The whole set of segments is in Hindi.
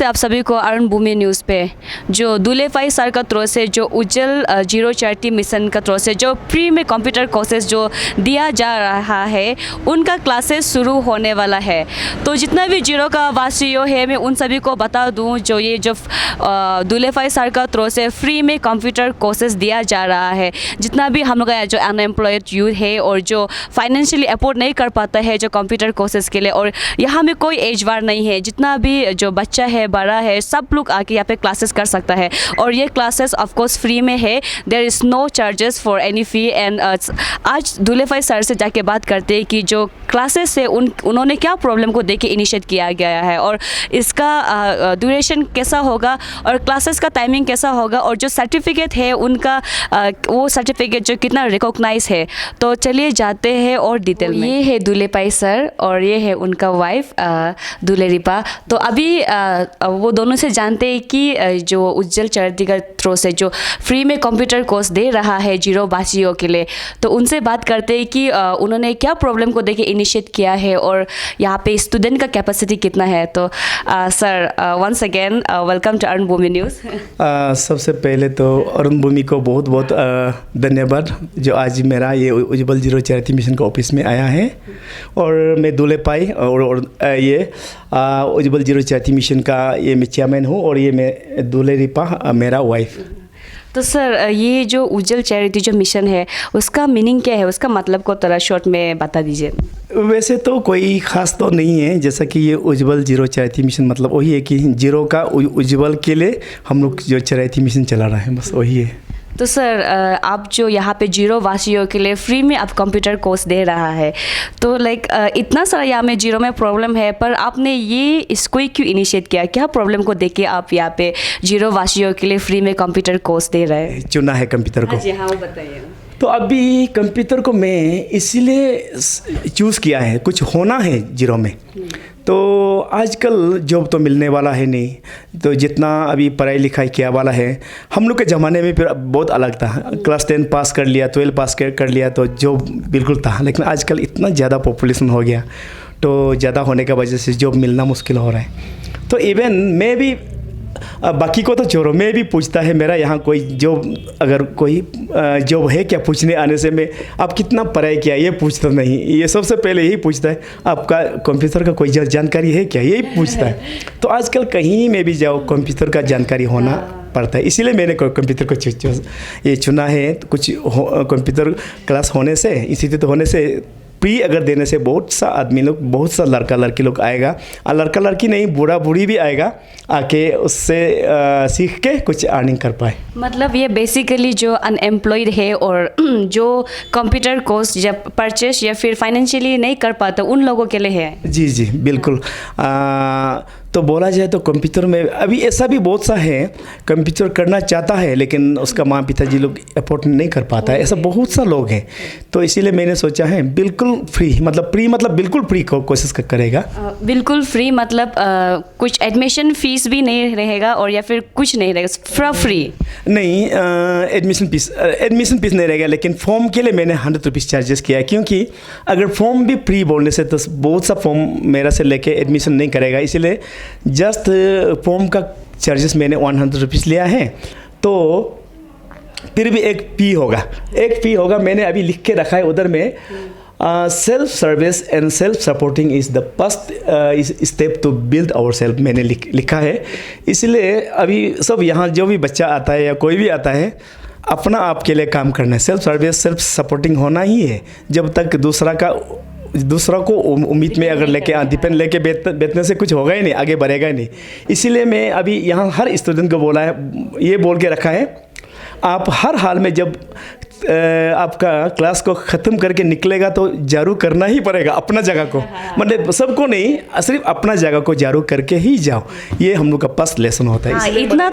नमस्ते आप सभी को अरुण भूमि न्यूज़ पे। जो दुलेफाई सर का तरफ से जो उज्जवल जीरो चैरिटी मिशन का तरफ से जो फ्री में कंप्यूटर कोर्सेज जो दिया जा रहा है उनका क्लासेस शुरू होने वाला है। तो जितना भी जीरो का वासियों है मैं उन सभी को बता दूं जो ये जो दुलेफाई सर का तरफ से फ्री में कंप्यूटर कोर्सेज दिया जा रहा है, जितना भी हम लोग जो अनएम्प्लॉयड यूथ है और जो फाइनेंशियली अफोर्ड नहीं कर पाता है जो कंप्यूटर कोर्सेज के लिए, और यहाँ में कोई एज बार नहीं है, जितना भी जो बच्चा है बड़ा है सब लोग आके यहाँ पे क्लासेस कर सकता है। और ये क्लासेस ऑफ कोर्स फ्री में है, there is no charges for any fee. And आज दुलेफाई सर से जाके बात करते हैं कि जो क्लासेस है उन्होंने क्या प्रॉब्लम को देख के इनिशिएट किया गया है और इसका ड्यूरेशन कैसा होगा और क्लासेस का टाइमिंग कैसा होगा और जो सर्टिफिकेट है उनका वो सर्टिफिकेट जो कितना रिकॉग्नाइज है। तो चलिए जाते हैं और डिटेल में। ये है दुलेफाई सर और ये है उनका वाइफ दुलेरिपा। तो अभी वो दोनों से जानते हैं कि जो उज्जवल चैरिटी का थ्रू से जो फ्री में कंप्यूटर कोर्स दे रहा है जीरो वासियों के लिए, तो उनसे बात करते हैं कि उन्होंने क्या प्रॉब्लम को देख के इनिशिएट किया है और यहाँ पे स्टूडेंट का कैपेसिटी कितना है। तो sir once again welcome to Arun Bhoomi news. सबसे पहले तो अरुण भूमि को बहुत बहुत धन्यवाद जो आज मेरा ये उज्जवल जीरो चैरिटी मिशन का ऑफिस में आया है। और मैं दुलेफाई और ये उज्जवल जीरो चैरिटी मिशन का ये मैं चेयरमैन हूँ और ये मैं दुलेरिपा मेरा वाइफ। तो सर ये जो उज्जवल चैरिटी जो मिशन है उसका मीनिंग क्या है, उसका मतलब को थोड़ा शॉर्ट में बता दीजिए। वैसे तो कोई ख़ास तो नहीं है, जैसा कि ये उज्जवल जीरो चैरिटी मिशन मतलब वही है कि जीरो का उज्जवल के लिए हम लोग जो चैरिटी मिशन चला रहे हैं, बस वही है। तो सर आप जो यहाँ पे जीरो वासियों के लिए फ्री में आप कंप्यूटर कोर्स दे रहा है, तो लाइक इतना सारा यहाँ में जीरो में प्रॉब्लम है, पर आपने ये इसको ही क्यों इनिशिएट किया? क्या प्रॉब्लम को देख के आप यहाँ पे जीरो वासियों के लिए फ्री में कंप्यूटर कोर्स दे रहे हैं? चुना है कंप्यूटर को। जी हाँ, वो बताइए। तो अभी कंप्यूटर को मैं इसीलिए चूज़ किया है, कुछ होना है जीरो में। तो आजकल जॉब तो मिलने वाला है नहीं, तो जितना अभी पढ़ाई लिखाई किया वाला है, हम लोग के ज़माने में फिर बहुत अलग था। क्लास 10 पास कर लिया, 12 पास कर लिया तो जॉब बिल्कुल था। लेकिन आजकल इतना ज़्यादा पॉपुलेशन हो गया तो ज़्यादा होने की वजह से जॉब मिलना मुश्किल हो रहा है। तो इवन मैं भी बाकी को तो छोड़ो, मैं भी पूछता है मेरा यहाँ कोई जॉब, अगर कोई जॉब है क्या पूछने आने से मैं आप कितना पढ़ाई किया ये पूछता नहीं, ये सबसे पहले यही पूछता है आपका कंप्यूटर का कोई जानकारी है क्या, यही पूछता है। तो आजकल कहीं में भी जाओ कंप्यूटर का जानकारी होना पड़ता है, इसीलिए मैंने कंप्यूटर को ये चुना है। तो कुछ कंप्यूटर क्लास होने से, इंस्टीट्यूट होने से फ्री अगर देने से बहुत सा आदमी लोग, बहुत सा लड़का लड़की लोग आएगा, और लड़का लड़की नहीं बूढ़ा बूढ़ी भी आएगा, आके उससे सीख के कुछ अर्निंग कर पाए। मतलब ये बेसिकली जो अनएम्प्लॉयड है और जो कंप्यूटर कोर्स जब परचेस या फिर फाइनेंशियली नहीं कर पाते उन लोगों के लिए है। जी जी बिल्कुल। तो बोला जाए तो कंप्यूटर में अभी ऐसा भी बहुत सा है, कंप्यूटर करना चाहता है लेकिन उसका माँ पिताजी लोग अफोर्ड नहीं कर पाता है, ऐसा बहुत सा लोग हैं। तो इसीलिए मैंने सोचा है बिल्कुल फ्री, मतलब फ्री मतलब बिल्कुल फ्री कोशिश करेगा। बिल्कुल फ्री मतलब कुछ एडमिशन फीस भी नहीं रहेगा और या फिर कुछ नहीं रहेगा, फ्री नहीं, एडमिशन फीस नहीं रहेगा, लेकिन फॉर्म के लिए मैंने 100 रुपीज़ चार्जेस किया है। क्योंकि अगर फॉर्म भी फ्री बोलने से तो बहुत सा फॉर्म मेरा से लेके एडमिशन नहीं करेगा, इसीलिए जस्ट फॉर्म का चार्जेस मैंने 100 रुपीज़ लिया है। तो फिर भी एक फ़ी होगा, मैंने अभी लिख के रखा है उधर में, self service and self supporting is the first step to build our self, मैंने लिखा है। इसलिए अभी सब यहाँ जो भी बच्चा आता है या कोई भी आता है अपना आप के लिए काम करना है, सेल्फ सर्विस सेल्फ सपोर्टिंग होना ही है। जब तक दूसरा को उम्मीद में अगर लेके डिपेंड लेके बैठने से कुछ होगा ही नहीं, आगे बढ़ेगा ही नहीं। इसीलिए मैं अभी यहाँ हर स्टूडेंट को बोला है, ये बोल के रखा है, आप हर हाल में जब आपका क्लास को ख़त्म करके निकलेगा तो जारू करना ही पड़ेगा अपना जगह को, मतलब सबको नहीं, सिर्फ अपना जगह को जारू करके ही जाओ। ये हम लोग का फर्स्ट लेसन होता है। इतना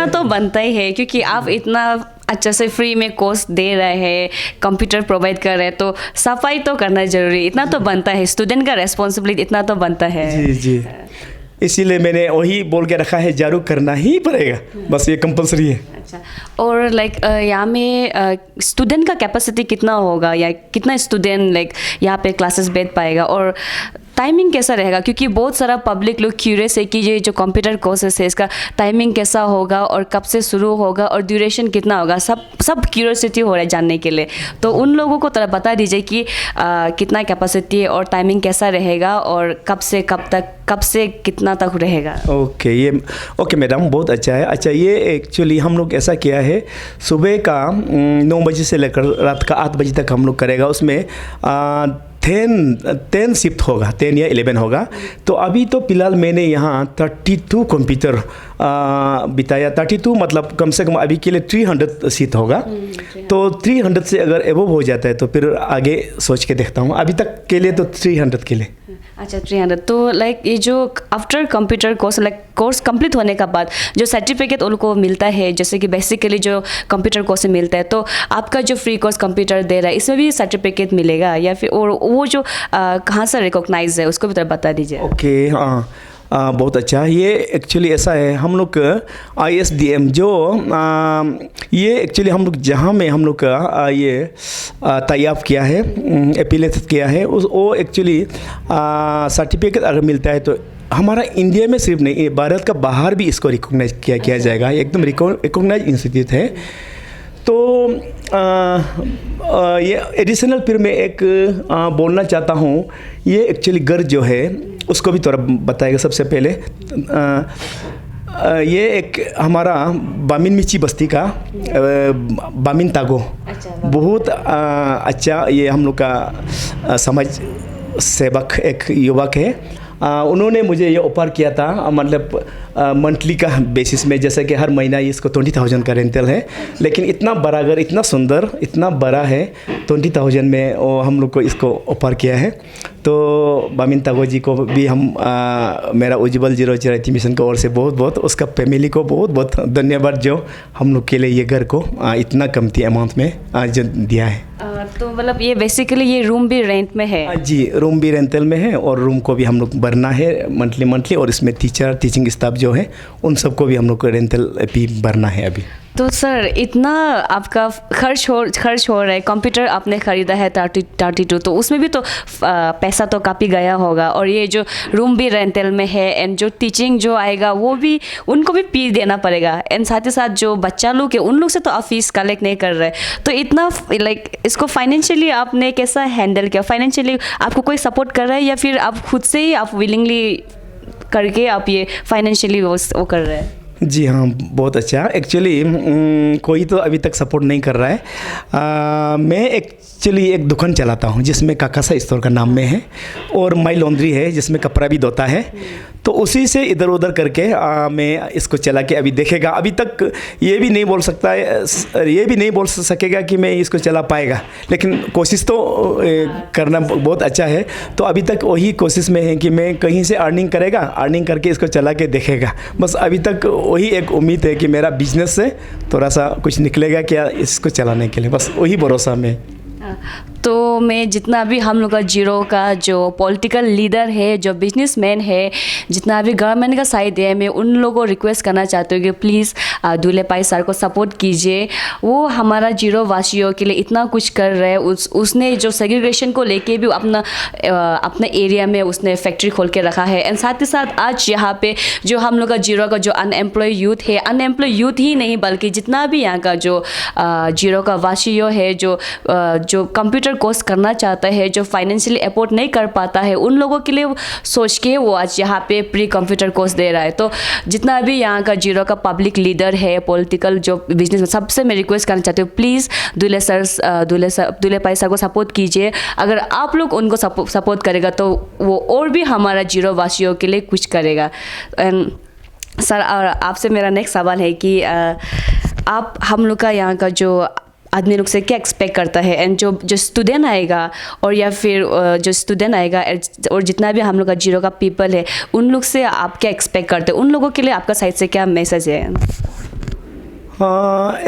तो बनता ही है, क्योंकि आप इतना अच्छा से फ्री में कोर्स दे रहे हैं, कंप्यूटर प्रोवाइड कर रहे हैं, तो सफाई तो करना जरूरी, इतना तो बनता है, स्टूडेंट का रेस्पॉन्सिबिलिटी इतना तो बनता है। जी जी, इसीलिए मैंने वही बोल के रखा है, जारू करना ही पड़ेगा, बस ये कंपलसरी है। अच्छा, और लाइक यहाँ में स्टूडेंट का कैपेसिटी कितना होगा या कितना स्टूडेंट लाइक यहाँ पे क्लासेस बैठ पाएगा, और टाइमिंग कैसा रहेगा, क्योंकि बहुत सारा पब्लिक लोग क्यूरियस है कि ये जो कंप्यूटर कोर्सेस है इसका टाइमिंग कैसा होगा और कब से शुरू होगा और ड्यूरेशन कितना होगा, सब क्यूरियोसिटी हो रहा है जानने के लिए। तो उन लोगों को थोड़ा बता दीजिए कि कितना कैपेसिटी है और टाइमिंग कैसा रहेगा और कब से कब तक, कब से कितना तक रहेगा। ओके मैडम, बहुत अच्छा है। अच्छा, ये एक्चुअली हम लोग ऐसा किया है, सुबह का 9 बजे से लेकर रात का 8 बजे तक हम लोग करेगा। उसमें 10 शिफ्ट होगा, 10 या 11 होगा। तो अभी तो फिलहाल मैंने यहाँ 32 कंप्यूटर बिताया। 32 मतलब कम से कम अभी के लिए 300 सीट होगा। तो 300 से अगर एवोव हो जाता है तो फिर आगे सोच के देखता हूँ। अभी तक के लिए तो 300 के लिए। अच्छा, 300। तो लाइक ये जो after computer course, like course complete होने का बाद जो सर्टिफिकेट उनको मिलता है, जैसे कि बेसिकली जो कंप्यूटर कोर्स में मिलता है, तो आपका जो फ्री कोर्स कंप्यूटर दे रहा है इसमें भी सर्टिफिकेट मिलेगा या फिर और वो जो कहाँ से रिकॉग्नाइज है उसको भी थोड़ा बता दीजिए। ओके, हाँ, बहुत अच्छा। ये एक्चुअली ऐसा है, हम लोग ISDM जो ये एक्चुअली हम लोग जहाँ में हम लोग का ये तैयार किया है, एपिलेट किया है, उस वो एक्चुअली सर्टिफिकेट अगर मिलता है तो हमारा इंडिया में सिर्फ नहीं, भारत का बाहर भी इसको रिकॉग्नाइज किया जाएगा। एकदम रिकॉग्नाइज इंस्टीट्यूट है। तो ये एडिशनल फिर मैं एक बोलना चाहता हूँ। ये एक्चुअली घर जो है उसको भी थोड़ा बताएगा। सबसे पहले ये एक हमारा बामिन मिची बस्ती का बामिन तागो, बहुत अच्छा ये हम लोग का समाज सेवक एक युवक है। उन्होंने मुझे ये ऑफर किया था, मतलब मंथली का बेसिस में, जैसे कि हर महीना इसको 20,000 का रेंटल है। लेकिन इतना बड़ा घर, इतना सुंदर, इतना बड़ा है, 20,000 में वो हम लोग को इसको ऑफर किया है। तो बामिन तागो जी को भी हम मेरा उज्जवल जीरो चैरिटी मिशन की ओर से बहुत बहुत, उसका फैमिली को बहुत बहुत धन्यवाद जो हम लोग के लिए ये घर को इतना कमती अमाउंट में जो दिया है। तो मतलब ये बेसिकली ये रूम भी रेंट में है? जी, रूम भी रेंटल में है और रूम को भी हम लोग भरना है मंथली। और इसमें टीचिंग स्टाफ जो है उन सबको भी हम लोग को रेंटल भी भरना है अभी। तो सर इतना आपका खर्च हो रहा है, कंप्यूटर आपने ख़रीदा है 32, तो उसमें भी तो पैसा तो काफ़ी गया होगा। और ये जो रूम भी रेंटल में है एंड जो टीचिंग जो आएगा वो भी उनको भी फीस देना पड़ेगा। एंड साथ ही साथ जो बच्चा लोग है उन लोग से तो आप फीस कलेक्ट नहीं कर रहे। तो इतना लाइक इसको फाइनेंशियली आपने कैसा हैंडल किया? फाइनेंशियली आपको कोई सपोर्ट कर रहा है या फिर आप खुद से ही आप विलिंगली करके आप ये फाइनेंशियली वो कर रहे हैं? जी हाँ, बहुत अच्छा। एक्चुअली कोई तो अभी तक सपोर्ट नहीं कर रहा है। मैं एक्चुअली एक दुकान चलाता हूँ जिसमें काकासा स्टोर का नाम में है, और माई लॉन्ड्री है जिसमें कपड़ा भी धोता है। तो उसी से इधर उधर करके मैं इसको चला के अभी देखेगा। अभी तक ये भी नहीं बोल सकता है, ये भी नहीं बोल सकेगा कि मैं इसको चला पाएगा, लेकिन कोशिश तो करना बहुत अच्छा है। तो अभी तक वही कोशिश में है कि मैं कहीं से अर्निंग करके इसको चला के देखेगा। बस अभी तक वही एक उम्मीद है कि मेरा बिजनेस से थोड़ा सा कुछ निकलेगा क्या इसको चलाने के लिए, बस वही भरोसा में। तो मैं जितना भी हम लोग का जीरो का जो पॉलिटिकल लीडर है, जो बिजनेसमैन है, जितना भी गवर्नमेंट का साइड है, मैं उन लोगों को रिक्वेस्ट करना चाहती हूँ कि प्लीज़ दुलेपाई सर को सपोर्ट कीजिए। वो हमारा जीरो वासियों के लिए इतना कुछ कर रहे हैं। उसने जो सेग्रीगेशन को लेके भी अपने एरिया में उसने फैक्ट्री खोल के रखा है। एंड साथ ही साथ आज यहाँ पे जो हम लोग का जीरो का जो अनएम्प्लॉय यूथ है, अनएम्प्लॉय यूथ ही नहीं बल्कि जितना भी यहाँ का जो जीरो का वासियों है, जो कंप्यूटर कोर्स करना चाहता है, जो फाइनेंशियली अफोर्ड नहीं कर पाता है, उन लोगों के लिए सोच के वो आज यहाँ पे प्री कंप्यूटर कोर्स दे रहा है। तो जितना भी यहाँ का जीरो का पब्लिक लीडर है, पॉलिटिकल जो बिजनेस में, सबसे मैं रिक्वेस्ट करना चाहती हूँ प्लीज़ दुलेपाई सर को सपोर्ट कीजिए। अगर आप लोग उनको सपोर्ट करेगा तो वो और भी हमारा जीरो वासियों के लिए कुछ करेगा। एंड सर, और आपसे मेरा नेक्स्ट सवाल है कि आप हम लोग का यहाँ का जो आदमी लोग से क्या एक्सपेक्ट करता है, एंड जो स्टूडेंट आएगा और या फिर जो स्टूडेंट आएगा और जितना भी हम लोग का जीरो का पीपल है, उन लोग से आप क्या एक्सपेक्ट करते हैं? उन लोगों के लिए आपका साइड से क्या मैसेज है?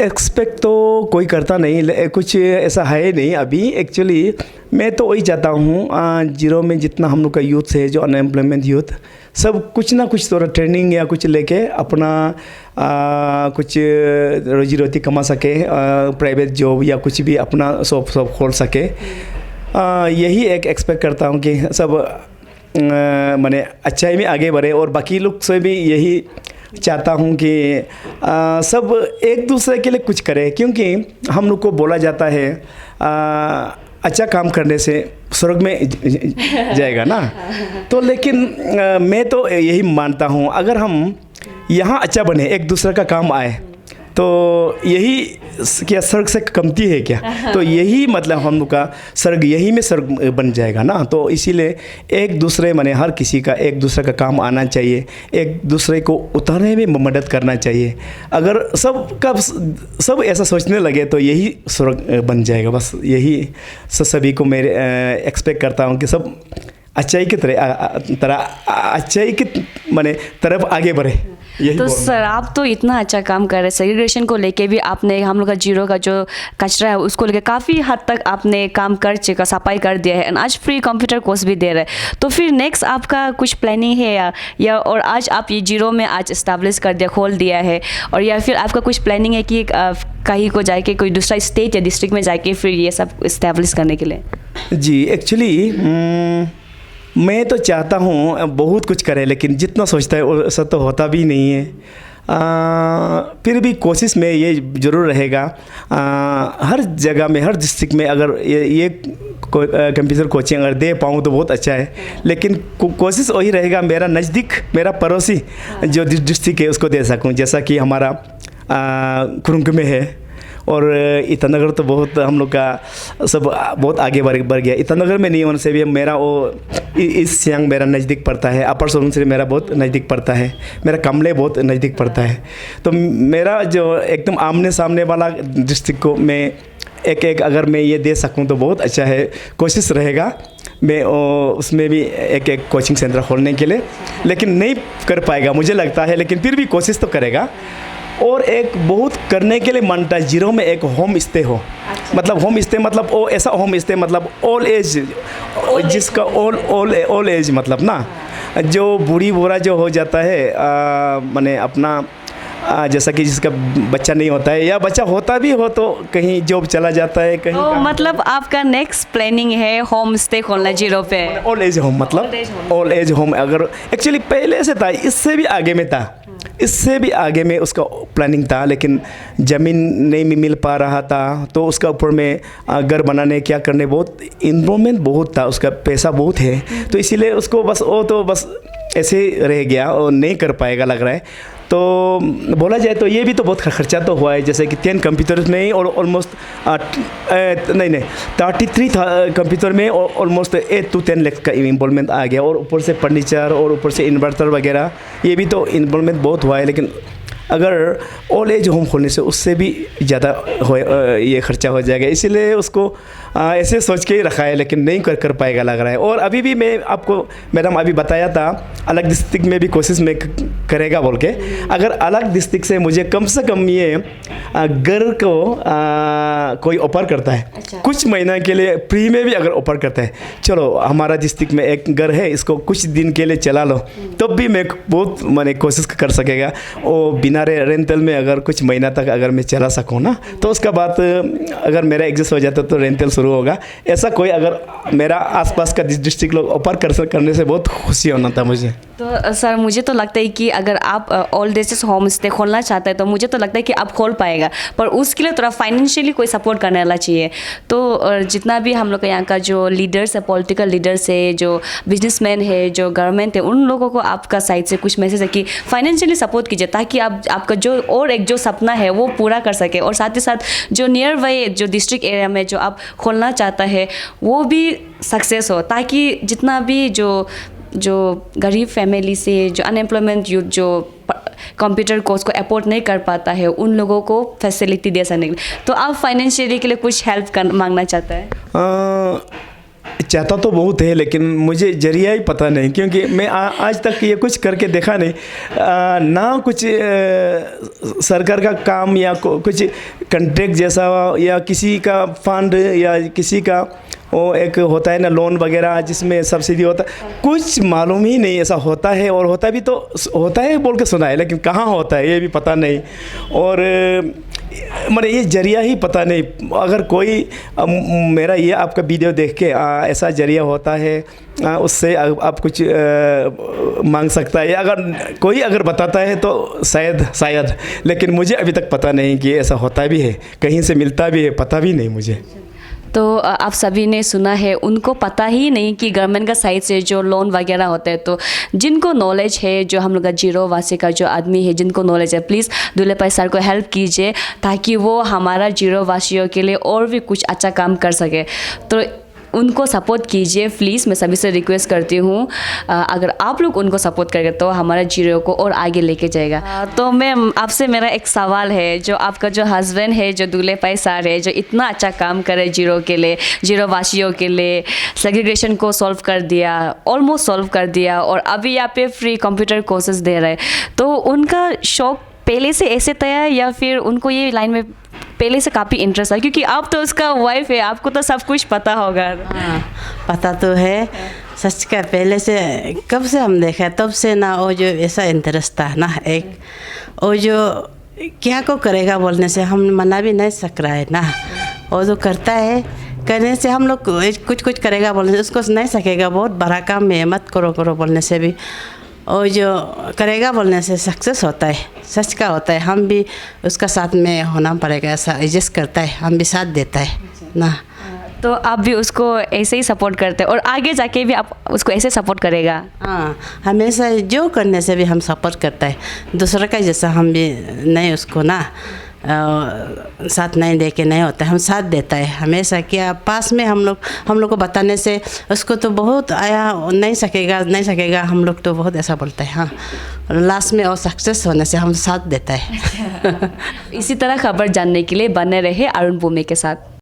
एक्सपेक्ट तो कोई करता नहीं, कुछ ऐसा है नहीं अभी। एक्चुअली मैं तो वही चाहता हूँ, जीरो में जितना हम लोग का यूथ है, जो अनएम्प्लॉयमेंट यूथ, सब कुछ ना कुछ थोड़ा ट्रेनिंग या कुछ लेके अपना कुछ रोजी रोटी कमा सके, प्राइवेट जॉब या कुछ भी अपना शॉप खोल सके। यही एक एक्सपेक्ट करता हूँ कि सब माने अच्छाई में आगे बढ़े और बाकी लोग से भी यही चाहता हूँ कि सब एक दूसरे के लिए कुछ करें, क्योंकि हम लोग को बोला जाता है अच्छा काम करने से स्वर्ग में जाएगा ना। तो लेकिन मैं तो यही मानता हूँ, अगर हम यहाँ अच्छा बने, एक दूसरे का काम आए, तो यही क्या स्वर्ग से कमती है क्या? तो यही मतलब हम लोग का स्वर्ग, यही में स्वर्ग बन जाएगा ना। तो इसीलिए एक दूसरे माने हर किसी का एक दूसरे का काम आना चाहिए, एक दूसरे को उतारने में मदद करना चाहिए। अगर सब ऐसा सोचने लगे तो यही स्वर्ग बन जाएगा। बस यही सभी को मेरे एक्सपेक्ट करता हूँ कि सब अच्छाई की तरह अच्छाई की माने तरफ आगे बढ़े। तो सर आप तो इतना अच्छा काम कर रहे हैं, सेग्रीगेशन को लेके भी आपने हम लोग का जीरो का जो कचरा है उसको लेके काफ़ी हद तक आपने काम कर चुका, सफाई कर दिया है, एंड आज फ्री कंप्यूटर कोर्स भी दे रहे हैं। तो फिर नेक्स्ट आपका कुछ प्लानिंग है या और आज आप ये जीरो में आज इस्टेब्लिश कर दिया, खोल दिया है, और या फिर आपका कुछ प्लानिंग है कि कहीं को जाके कोई दूसरा स्टेट या डिस्ट्रिक्ट में जाके फिर ये सब इस्टेब्लिश करने के लिए? जी एक्चुअली मैं तो चाहता हूँ बहुत कुछ करे, लेकिन जितना सोचता है वैसा तो होता भी नहीं है। फिर भी कोशिश में ये ज़रूर रहेगा, हर जगह में, हर डिस्ट्रिक्ट में अगर ये कंप्यूटर कोचिंग अगर दे पाऊँ तो बहुत अच्छा है। लेकिन कोशिश वही रहेगा, मेरा नज़दीक, मेरा पड़ोसी जो डिस्ट्रिक्ट है उसको दे सकूँ, जैसा कि हमारा कुरुंग में है। और ईटानगर तो बहुत हम लोग का सब बहुत आगे बढ़ गया। ईटानगर में नहीं होने से भी मेरा वो ईस्ट सियांग मेरा नज़दीक पड़ता है, अपर सुबनसिरी मेरा बहुत नज़दीक पड़ता है, मेरा कमले बहुत नज़दीक पड़ता है। तो मेरा जो एकदम आमने सामने वाला डिस्ट्रिक्ट को मैं एक अगर मैं ये दे सकूं तो बहुत अच्छा है। कोशिश रहेगा मैं उसमें भी एक कोचिंग सेंटर खोलने के लिए, लेकिन नहीं कर पाएगा मुझे लगता है, लेकिन फिर भी कोशिश तो करेगा। और एक बहुत करने के लिए मन था, जीरो में एक होम स्टे हो। अच्छा। मतलब होम स्टे मतलब वो ऐसा होम स्टे मतलब ओल्ड एज, जिसका ओल्ड एज मतलब ना, जो बूढ़ी बूढ़ा जो हो जाता है माने अपना जैसा कि जिसका बच्चा नहीं होता है या बच्चा होता भी हो तो कहीं जॉब चला जाता है कहीं। तो मतलब आपका नेक्स्ट प्लानिंग है होम स्टे खोलना जीरो पे? ओल्ड एज होम मतलब ओल्ड एज होम अगर एक्चुअली पहले से था, इससे भी आगे में था, इससे भी आगे में उसका प्लानिंग था, लेकिन ज़मीन नहीं मिल पा रहा था। तो उसका ऊपर में घर बनाने क्या करने बहुत इन्वॉल्वमेंट बहुत था, उसका पैसा बहुत है, तो इसीलिए उसको बस वो तो बस ऐसे रह गया और नहीं कर पाएगा लग रहा है। तो बोला जाए तो ये भी तो बहुत खर्चा तो हुआ है, जैसे कि 10 कंप्यूटर्स में ही और ऑलमोस्ट 33 कंप्यूटर में ऑलमोस्ट 8 to 10 लाख का इन्वॉल्वमेंट आ गया, और ऊपर से फर्नीचर और ऊपर से इन्वर्टर वगैरह, ये भी तो इन्वॉल्वमेंट बहुत हुआ है। लेकिन अगर ओल्ड एज होम खोलने से उससे भी ज़्यादा ये खर्चा हो जाएगा, इसीलिए उसको ऐसे सोच के ही रखा है, लेकिन नहीं कर पाएगा लग रहा है। और अभी भी मैं आपको मैडम अभी बताया था अलग डिस्ट्रिक्ट में भी कोशिश में करेगा बोल के। अगर अलग डिस्ट्रिक्ट से मुझे कम से कम ये घर को कोई ऑफर करता है, अच्छा। कुछ महीना के लिए फ्री में भी अगर ऑफर करता है, चलो हमारा डिस्ट्रिक्ट में एक घर है इसको कुछ दिन के लिए चला लो, तब भी मैं बहुत मैंने कोशिश कर सकेगा। और बिना रेंटल में अगर कुछ महीना तक अगर मैं चला सकूँ ना, तो उसका बाद अगर मेरा एग्जिस्ट हो जाता तो रेंटल शुरू होगा। ऐसा कोई अगर मेरा आसपास का डिस्ट्रिक्ट लोग ऑफर करने से बहुत खुशी होना था मुझे। तो सर मुझे तो लगता है कि अगर आप ओल्ड एज होम स्टे खोलना चाहते हैं तो मुझे तो लगता है कि आप खोल पाएगा, पर उसके लिए थोड़ा फाइनेंशियली कोई सपोर्ट करने वाला चाहिए। तो जितना भी हम लोग का यहाँ का जो लीडर्स है, पॉलिटिकल लीडर्स है, जो बिजनेसमैन है, जो गवर्नमेंट है, उन लोगों को आपका साइड से कुछ मैसेज है कि फाइनेंशियली सपोर्ट कीजिए, ताकि आपका जो और एक जो सपना है वो पूरा कर सके, और साथ ही साथ जो नियर बाई जो डिस्ट्रिक्ट एरिया में जो आप खोलना चाहता है वो भी सक्सेस हो, ताकि जितना भी जो गरीब फैमिली से जो अनएम्प्लॉयमेंट यूथ जो कंप्यूटर कोर्स को अफोर्ड नहीं कर पाता है उन लोगों को फैसिलिटी दे सकने के लिए, तो आप फाइनेंशियली के लिए कुछ हेल्प मांगना चाहता है? चाहता तो बहुत है, लेकिन मुझे जरिया ही पता नहीं, क्योंकि मैं आज तक ये कुछ करके देखा नहीं। ना कुछ सरकार का काम या कुछ कॉन्ट्रैक्ट जैसा या किसी का फंड या किसी का वो एक होता है ना लोन वगैरह जिसमें सब्सिडी होता है, कुछ मालूम ही नहीं ऐसा होता है। और होता भी तो होता है बोल के सुना है, लेकिन कहाँ होता है ये भी पता नहीं। और मैंने ये जरिया ही पता नहीं। अगर कोई मेरा ये आपका वीडियो देख के ऐसा जरिया होता है, उससे आप कुछ मांग सकता है, अगर कोई अगर बताता है तो शायद, लेकिन मुझे अभी तक पता नहीं कि ऐसा होता भी है, कहीं से मिलता भी है, पता भी नहीं मुझे। तो आप सभी ने सुना है, उनको पता ही नहीं कि गवर्नमेंट का साइड से जो लोन वगैरह होता है। तो जिनको नॉलेज है, जो हम लोग का जीरो वासी का जो आदमी है, जिनको नॉलेज है, प्लीज़ दुलेपाई सर को हेल्प कीजिए ताकि वो हमारा जीरो वासियों के लिए और भी कुछ अच्छा काम कर सके। तो उनको सपोर्ट कीजिए प्लीज़, मैं सभी से रिक्वेस्ट करती हूँ। अगर आप लोग उनको सपोर्ट करेंगे तो हमारा जीरो को और आगे लेके जाएगा। तो मैं आपसे, मेरा एक सवाल है, जो आपका जो हस्बैंड है, जो दुलेपाई सर है, जो इतना अच्छा काम करे जीरो के लिए, जीरो वासियों के लिए, सेग्रीगेशन को सॉल्व कर दिया, ऑलमोस्ट सॉल्व कर दिया, और अभी यहाँ पे फ्री कंप्यूटर कोर्सेज दे रहे हैं, तो उनका शौक पहले से ऐसे तय है या फिर उनको ये लाइन में पहले से काफ़ी इंटरेस्ट है? क्योंकि आप तो उसका वाइफ है, आपको तो सब कुछ पता होगा। हाँ, पता तो है। सच का पहले से कब से हम देखा तब से ना, वो जो ऐसा इंटरेस्ट था ना, एक वो जो क्या को करेगा बोलने से हम मना भी नहीं सक रहा है ना, वो जो करता है, करने से हम लोग कुछ करेगा बोलने से उसको नहीं सकेगा। बहुत बड़ा काम में मत करो बोलने से भी, और जो करेगा बोलने से सक्सेस होता है, सच का होता है। हम भी उसका साथ में होना पड़ेगा, ऐसा एडजस्ट करता है, हम भी साथ देता है ना। तो आप भी उसको ऐसे ही सपोर्ट करते हैं और आगे जाके भी आप उसको ऐसे सपोर्ट करेगा? हाँ, हमेशा जो करने से भी हम सपोर्ट करता है, दूसरा का जैसा हम भी नहीं उसको ना साथ नहीं दे के नहीं होता है, हम साथ देता है हमेशा। क्या पास में हम लोग को बताने से उसको तो बहुत आया नहीं सकेगा, हम लोग तो बहुत ऐसा बोलता है। हाँ, लास्ट में और सक्सेस होने से हम साथ देता है। इसी तरह खबर जानने के लिए बने रहे अरुण भूमि के साथ।